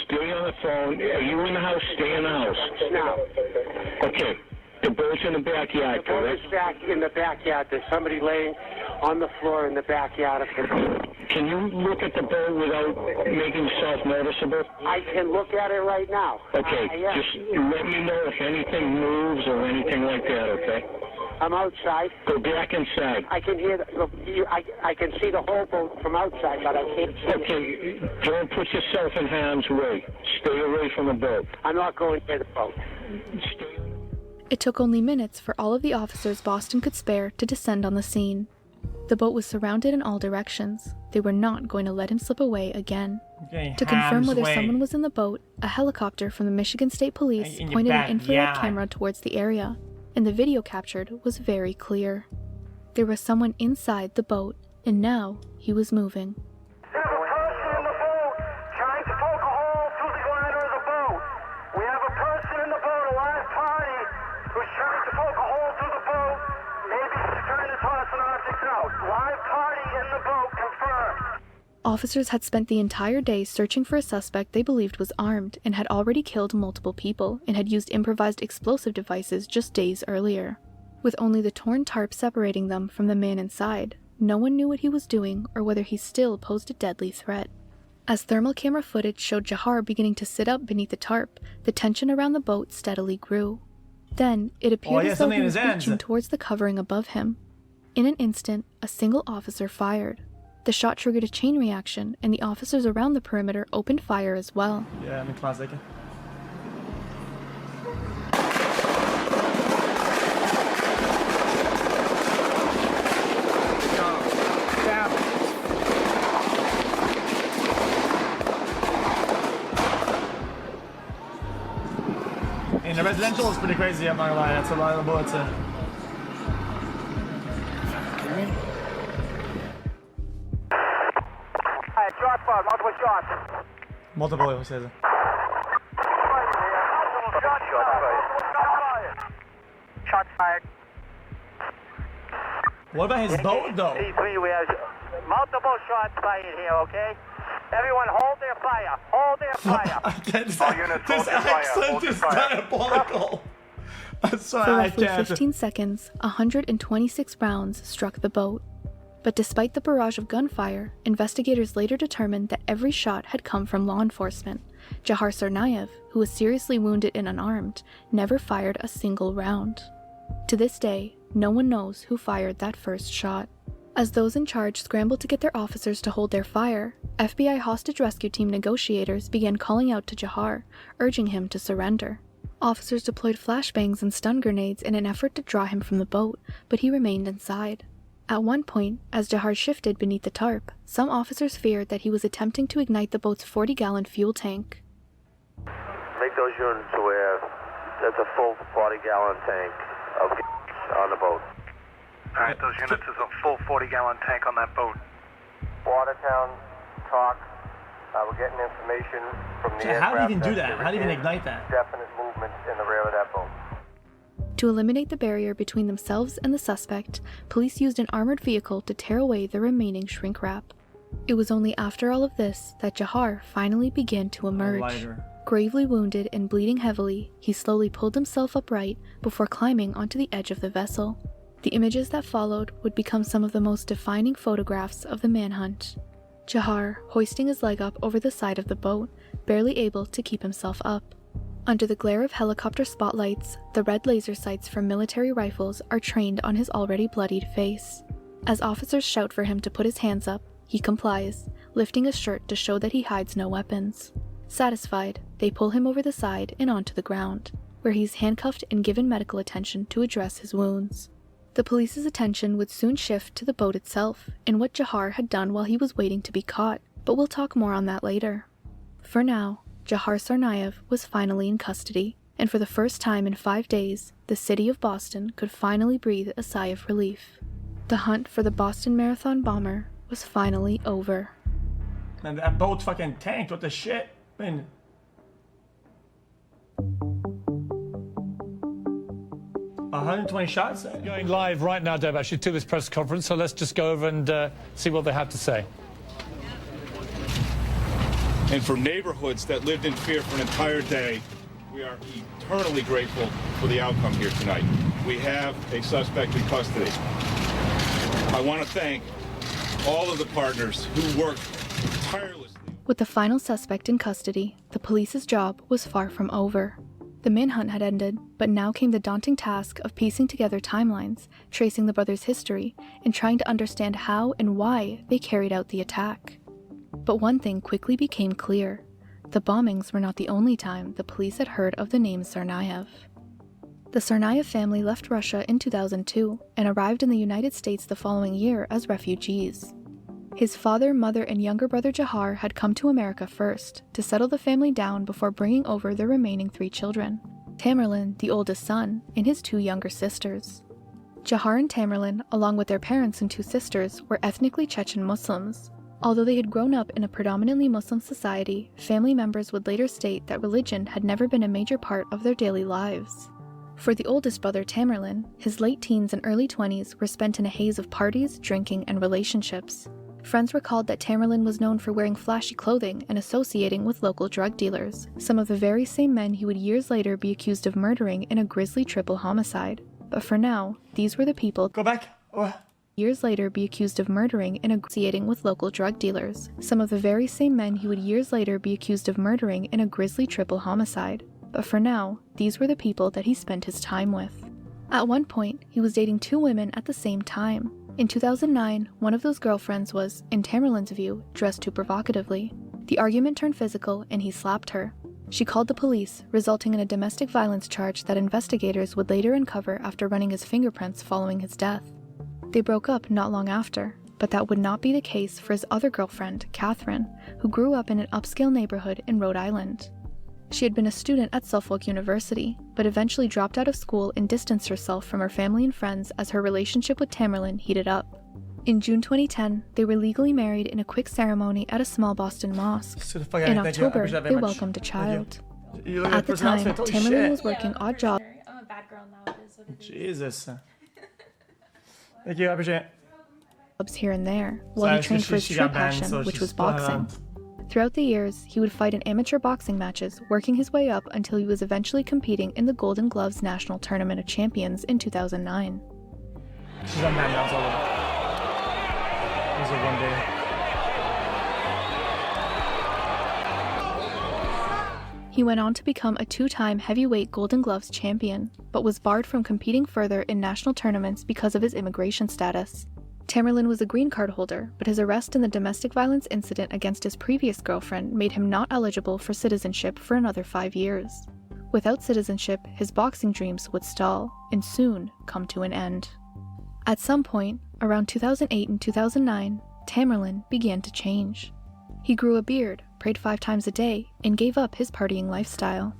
Stay on the phone. Are you in the house? Stay in the house. Now. Okay. The boat's in the backyard, The boat is back in the backyard. There's somebody laying on the floor in the backyard of the boat. Can you look at the boat without making yourself noticeable? I can look at it right now. Okay. Just let me know if anything moves or anything like that, okay? I'm outside. Go back inside. I can hear. I can see the whole boat from outside, but I can't see. Okay, don't put yourself in harm's way. Stay away from the boat. I'm not going near the boat. It took only minutes for all of the officers Boston could spare to descend on the scene. The boat was surrounded in all directions. They were not going to let him slip away again. Okay, to confirm whether someone was in the boat, a helicopter from the Michigan State Police pointed an infrared camera towards the area, and the video captured was very clear. There was someone inside the boat, and now he was moving. There's a person in the boat trying to poke a hole through the glider of the boat. We have a person in the boat, a live party, who's trying to poke a hole through the boat. Maybe he's trying to toss an object out. Live party in the boat, confirmed. Officers had spent the entire day searching for a suspect they believed was armed and had already killed multiple people and had used improvised explosive devices just days earlier. With only the torn tarp separating them from the man inside, no one knew what he was doing or whether he still posed a deadly threat. As thermal camera footage showed Jahar beginning to sit up beneath the tarp, the tension around the boat steadily grew. Then, it appeared as though he was reaching towards the covering above him. In an instant, a single officer fired. The shot triggered a chain reaction, and the officers around the perimeter opened fire as well. Yeah, min klassiker. And the residential is pretty crazy, I'm not gonna lie. That's a lot of bullets. Shot fired, multiple shots. Multiple, he says. Shot fired. What about his boat, though? P3, we have multiple shots fired here, okay? Everyone hold their fire. Hold their fire. This accent is diabolical. I'm sorry, For I roughly can't. 15 seconds, 126 rounds struck the boat. But despite the barrage of gunfire, investigators later determined that every shot had come from law enforcement. Jahar Tsarnaev, who was seriously wounded and unarmed, never fired a single round. To this day, no one knows who fired that first shot. As those in charge scrambled to get their officers to hold their fire, FBI hostage rescue team negotiators began calling out to Jahar, urging him to surrender. Officers deployed flashbangs and stun grenades in an effort to draw him from the boat, but he remained inside. At one point, as Jahar shifted beneath the tarp, some officers feared that he was attempting to ignite the boat's 40-gallon fuel tank. Make those units aware there's a full 40-gallon tank of gas on the boat. All right, those units is a full 40-gallon tank on that boat. Watertown, talk. We're getting information from the aircraft. How do you even do that? How do you even ignite that? Definite movement in the rear of that boat. To eliminate the barrier between themselves and the suspect, police used an armored vehicle to tear away the remaining shrink wrap. It was only after all of this that Jahar finally began to emerge. Lighter. Gravely wounded and bleeding heavily, he slowly pulled himself upright before climbing onto the edge of the vessel. The images that followed would become some of the most defining photographs of the manhunt. Jahar hoisting his leg up over the side of the boat, barely able to keep himself up. Under the glare of helicopter spotlights, the red laser sights from military rifles are trained on his already bloodied face. As officers shout for him to put his hands up, he complies, lifting his shirt to show that he hides no weapons. Satisfied, they pull him over the side and onto the ground, where he's handcuffed and given medical attention to address his wounds. The police's attention would soon shift to the boat itself and what Jahar had done while he was waiting to be caught, but we'll talk more on that later. For now, Jahar Tsarnaev was finally in custody, and for the first time in 5 days, the city of Boston could finally breathe a sigh of relief. The hunt for the Boston Marathon bomber was finally over. Man, that boat fucking tanked. What the shit? I mean, 120 shots? Going live right now, Dave, actually, to this press conference, so let's just go over and see what they have to say. And for neighborhoods that lived in fear for an entire day, we are eternally grateful for the outcome here tonight. We have a suspect in custody. I want to thank all of the partners who worked tirelessly. With the final suspect in custody, the police's job was far from over. The manhunt had ended, but now came the daunting task of piecing together timelines, tracing the brothers' history, and trying to understand how and why they carried out the attack. But one thing quickly became clear. The bombings were not the only time the police had heard of the name Tsarnaev. The Tsarnaev family left Russia in 2002 and arrived in the United States the following year as refugees. His father, mother, and younger brother Jahar had come to America first to settle the family down before bringing over their remaining 3 children, Tamerlan, the oldest son, and his 2 younger sisters. Jahar and Tamerlan, along with their parents and 2 sisters, were ethnically Chechen Muslims. Although they had grown up in a predominantly Muslim society, family members would later state that religion had never been a major part of their daily lives. For the oldest brother Tamerlan, his late teens and early 20s were spent in a haze of parties, drinking, and relationships. Friends recalled that Tamerlan was known for wearing flashy clothing and associating with local drug dealers, some of the very same men he would years later be accused of murdering in a grisly triple homicide. But for now, these were the people— Go back. Years later be accused of murdering and associating with local drug dealers, some of the very same men he would years later be accused of murdering in a grisly triple homicide. But for now, these were the people that he spent his time with. At one point, he was dating 2 women at the same time. In 2009, one of those girlfriends was, in Tamerlan's view, dressed too provocatively. The argument turned physical and he slapped her. She called the police, resulting in a domestic violence charge that investigators would later uncover after running his fingerprints following his death. They broke up not long after, but that would not be the case for his other girlfriend, Catherine, who grew up in an upscale neighborhood in Rhode Island. She had been a student at Suffolk University, but eventually dropped out of school and distanced herself from her family and friends as her relationship with Tamerlan heated up. In June 2010, they were legally married in a quick ceremony at a small Boston mosque. In October, they welcomed a child. At the time, Tamerlan was working odd jobs. I'm a bad girl now. It is what it is. Jesus. Thank you, I appreciate it. Here and there, while he trained for his true passion, which was boxing. Throughout the years, he would fight in amateur boxing matches, working his way up until he was eventually competing in the Golden Gloves National Tournament of Champions in 2009. She's on that now, it's all. It was a one day. He went on to become a 2-time heavyweight Golden Gloves champion, but was barred from competing further in national tournaments because of his immigration status. Tamerlan was a green card holder, but his arrest in the domestic violence incident against his previous girlfriend made him not eligible for citizenship for another 5 years. Without citizenship, his boxing dreams would stall, and soon come to an end. At some point, around 2008 and 2009, Tamerlan began to change. He grew a beard, prayed 5 times a day, and gave up his partying lifestyle.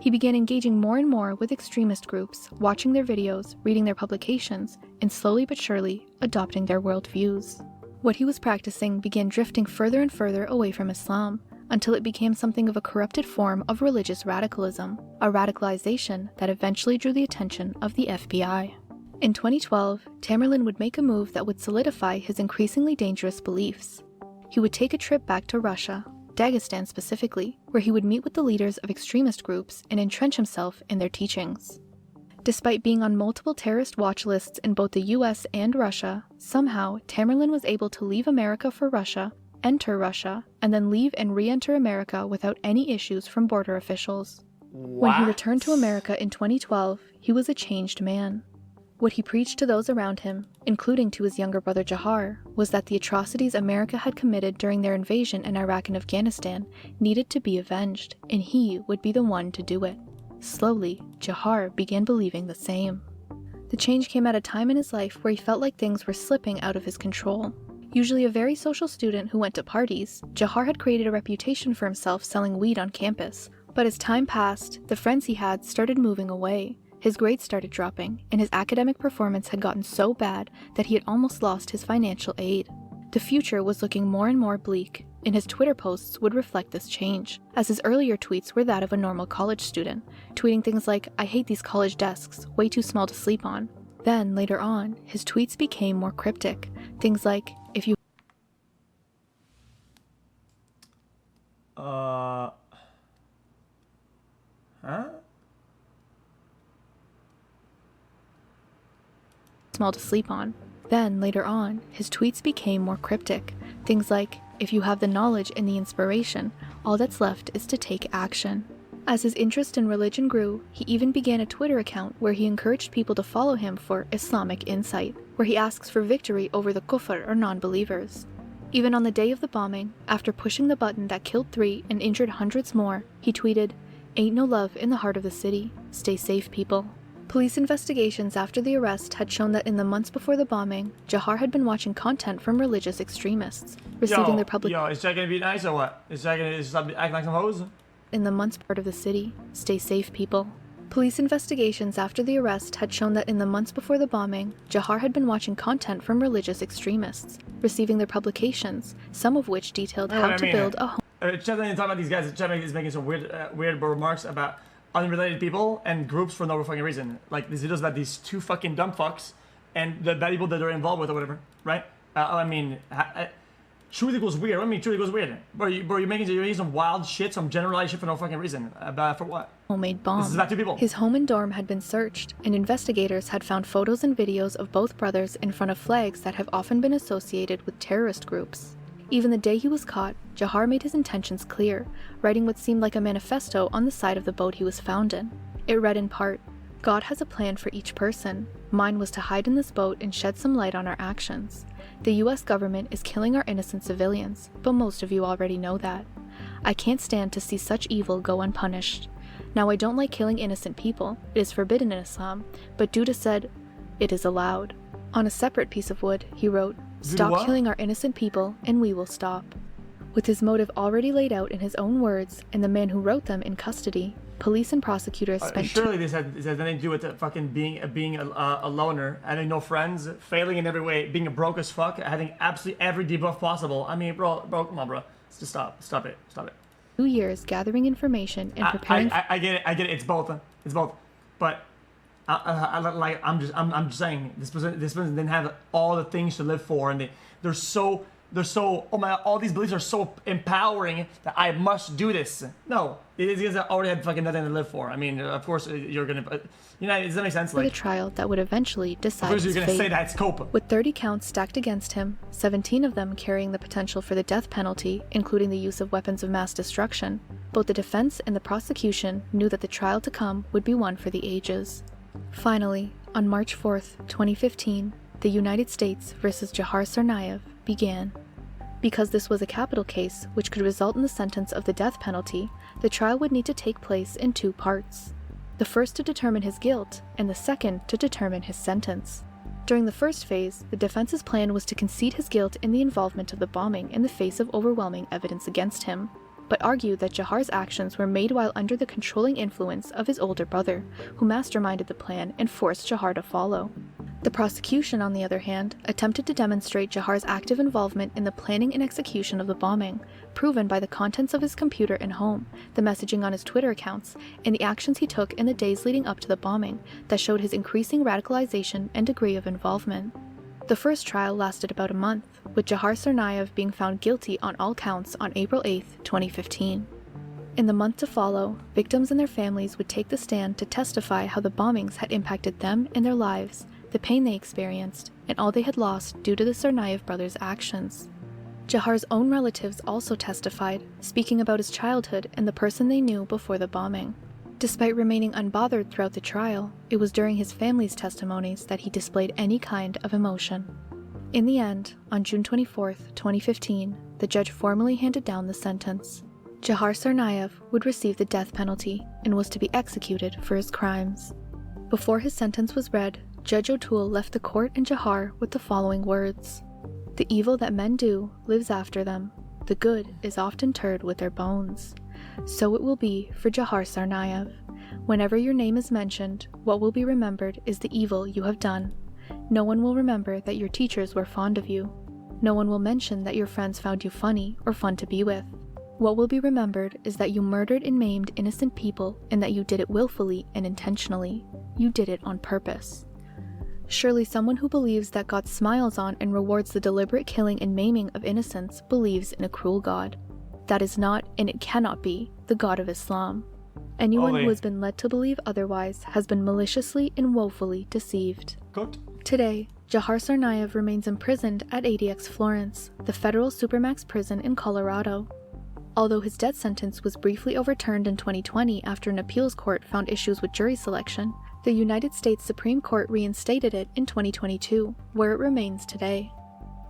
He began engaging more and more with extremist groups, watching their videos, reading their publications, and slowly but surely adopting their worldviews. What he was practicing began drifting further and further away from Islam, until it became something of a corrupted form of religious radicalism, a radicalization that eventually drew the attention of the FBI. In 2012, Tamerlan would make a move that would solidify his increasingly dangerous beliefs. he would take a trip back to Russia, Dagestan specifically, where he would meet with the leaders of extremist groups and entrench himself in their teachings. Despite being on multiple terrorist watch lists in both the US and Russia, somehow Tamerlan was able to leave America for Russia, enter Russia, and then leave and re-enter America without any issues from border officials. When he returned to America in 2012, he was a changed man. What he preached to those around him, including to his younger brother Jahar, was that the atrocities America had committed during their invasion in Iraq and Afghanistan needed to be avenged, and he would be the one to do it. Slowly, Jahar began believing the same. The change came at a time in his life where he felt like things were slipping out of his control. Usually a very social student who went to parties, Jahar had created a reputation for himself selling weed on campus. But as time passed, the friends he had started moving away. His grades started dropping, and his academic performance had gotten so bad that he had almost lost his financial aid. The future was looking more and more bleak, and his Twitter posts would reflect this change, as his earlier tweets were that of a normal college student, tweeting things like, "I hate these college desks, way too small to sleep on." Then, later on, his tweets became more cryptic, things like, "If you small to sleep on." Then, later on, his tweets became more cryptic. Things like, "If you have the knowledge and the inspiration, all that's left is to take action." As his interest in religion grew, he even began a Twitter account where he encouraged people to follow him for Islamic Insight, where he asks for victory over the kufr or non-believers. Even on the day of the bombing, after pushing the button that killed 3 and injured hundreds more, he tweeted, "Ain't no love in the heart of the city. Stay safe, people." Police investigations after the arrest had shown that in the months before the bombing, Jahar had been watching content from religious extremists, receiving their public. Yo, is that gonna be nice or what? Is that gonna stop acting like some hoes? In the months part of the city. Stay safe, people. Police investigations after the arrest had shown that in the months before the bombing, Jahar had been watching content from religious extremists, receiving their publications, some of which detailed how to build a home. Chet talking about these guys. Chet is making some weird remarks about unrelated people and groups for no fucking reason. Like these videos about these 2 fucking dumb fucks and the bad people that they're involved with or whatever, right? Truth equals weird. What do you mean truth equals weird? You're making some wild shit, some generalized shit for no fucking reason. For what? Homemade bomb. This is about 2 people. His home and dorm had been searched, and investigators had found photos and videos of both brothers in front of flags that have often been associated with terrorist groups. Even the day he was caught, Jahar made his intentions clear, writing what seemed like a manifesto on the side of the boat he was found in. It read in part, "God has a plan for each person. Mine was to hide in this boat and shed some light on our actions. The US government is killing our innocent civilians, but most of you already know that. I can't stand to see such evil go unpunished. Now I don't like killing innocent people. It is forbidden in Islam, but Duda said, it is allowed." On a separate piece of wood, he wrote, "Stop killing our innocent people, and we will stop." With his motive already laid out in his own words, and the man who wrote them in custody, police and prosecutors spent. Surely this has nothing to do with fucking being a loner, having no friends, failing in every way, being a broke as fuck, having absolutely every debuff possible. I mean, bro, come on, bro. Just stop it. 2 years gathering information and preparing. I get it. It's both. But I'm just saying this person didn't have all the things to live for, and they're so oh my, all these beliefs are so empowering that I must do this. No, these guys already had fucking nothing to live for. I mean, of course you're gonna, does that make sense? For the trial that would eventually decide his fate. You're gonna say that scope. With 30 counts stacked against him, 17 of them carrying the potential for the death penalty, including the use of weapons of mass destruction, both the defense and the prosecution knew that the trial to come would be one for the ages. Finally, on March 4th, 2015, the United States versus Jahar Tsarnaev began. Because this was a capital case which could result in the sentence of the death penalty, the trial would need to take place in 2 parts. The first to determine his guilt, and the second to determine his sentence. During the first phase, the defense's plan was to concede his guilt in the involvement of the bombing in the face of overwhelming evidence against him, but argue that Jahar's actions were made while under the controlling influence of his older brother, who masterminded the plan and forced Jahar to follow. The prosecution, on the other hand, attempted to demonstrate Jahar's active involvement in the planning and execution of the bombing, proven by the contents of his computer and home, the messaging on his Twitter accounts, and the actions he took in the days leading up to the bombing that showed his increasing radicalization and degree of involvement. The first trial lasted about a month, with Jahar Tsarnaev being found guilty on all counts on April 8, 2015. In the month to follow, victims and their families would take the stand to testify how the bombings had impacted them and their lives, the pain they experienced, and all they had lost due to the Tsarnaev brothers' actions. Jahar's own relatives also testified, speaking about his childhood and the person they knew before the bombing. Despite remaining unbothered throughout the trial, it was during his family's testimonies that he displayed any kind of emotion. In the end, on June 24, 2015, the judge formally handed down the sentence. Jahar Tsarnaev would receive the death penalty and was to be executed for his crimes. Before his sentence was read, Judge O'Toole left the court and Jahar with the following words: "The evil that men do lives after them. The good is often interred with their bones. So it will be for Jahar Tsarnaev. Whenever your name is mentioned, what will be remembered is the evil you have done. No one will remember that your teachers were fond of you. No one will mention that your friends found you funny or fun to be with. What will be remembered is that you murdered and maimed innocent people and that you did it willfully and intentionally. You did it on purpose." Surely someone who believes that God smiles on and rewards the deliberate killing and maiming of innocents believes in a cruel God. That is not, and it cannot be, the God of Islam. Anyone who has been led to believe otherwise has been maliciously and woefully deceived. Good. Today, Jahar Tsarnaev remains imprisoned at ADX Florence, the federal supermax prison in Colorado. Although his death sentence was briefly overturned in 2020 after an appeals court found issues with jury selection, the United States Supreme Court reinstated it in 2022, where it remains today.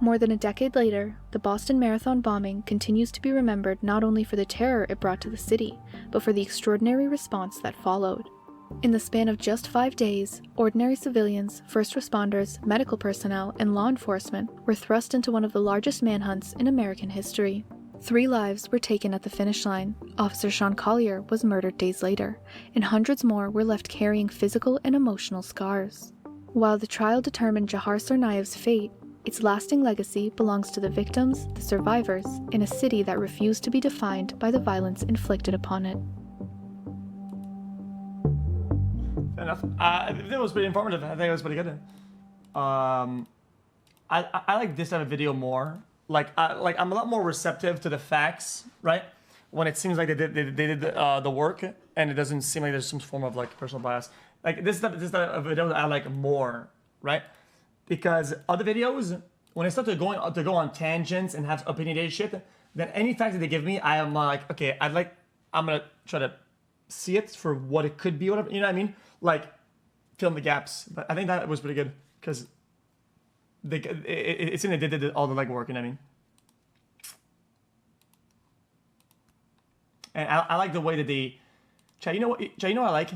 More than a decade later, the Boston Marathon bombing continues to be remembered not only for the terror it brought to the city, but for the extraordinary response that followed. In the span of just 5 days, ordinary civilians, first responders, medical personnel, and law enforcement were thrust into one of the largest manhunts in American history. 3 lives were taken at the finish line. Officer Sean Collier was murdered days later, and hundreds more were left carrying physical and emotional scars. While the trial determined Jahar Tsarnaev's fate, its lasting legacy belongs to the victims, the survivors, in a city that refused to be defined by the violence inflicted upon it. Fair enough. I think it was pretty informative. I think it was pretty good. I like this type of video more. I'm a lot more receptive to the facts, right? When it seems like they did the work, and it doesn't seem like there's some form of like personal bias. Like this type of video I like more, right? Because other videos, when I start to go on tangents and have opinionated shit, then any fact that they give me, I am like, okay, I'm gonna try to see it for what it could be, whatever. You know what I mean? Like, fill in the gaps. But I think that was pretty good because it seemed they did all the legwork. You know what I mean? And I like the way that they, Chad, you know what I like?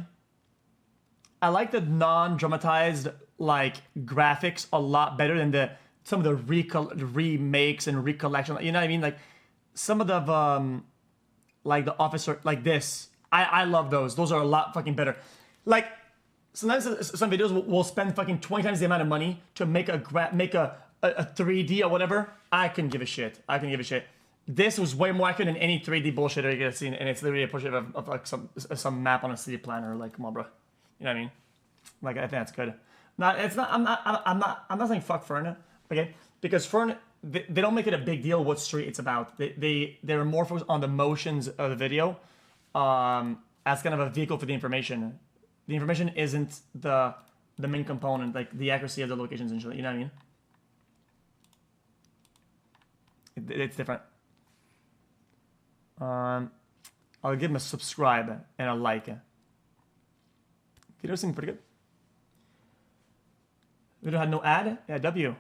I like the non-dramatized like graphics a lot better than some of the remakes and recollection. You know what I mean? Like some of the like the officer like this. I love those. Those are a lot fucking better. Like sometimes some videos will spend fucking 20 times the amount of money to make a 3D or whatever. I couldn't give a shit. This was way more accurate than any 3D bullshit you're gonna see, and it's literally a portrait of like some map on a city planner. Like, come on, bro. You know what I mean? Like, I think that's good. I'm not saying fuck Fern, okay? Because Fern, they don't make it a big deal what street it's about. They're more focused on the motions of the video, as kind of a vehicle for the information. The information isn't the main component, like the accuracy of the locations and shit. You know what I mean? It's different. I'll give him a subscribe and a like. Video seemed pretty good. Video had no ad? Yeah, W.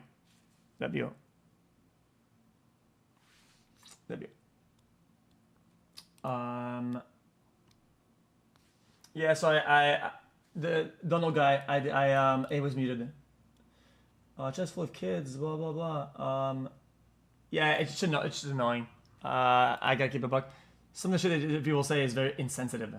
Yeah, so the Donald guy, it was muted. Just full of kids, blah blah blah. Yeah, it's just annoying. I gotta keep it buck. Some of the shit that people say is very insensitive.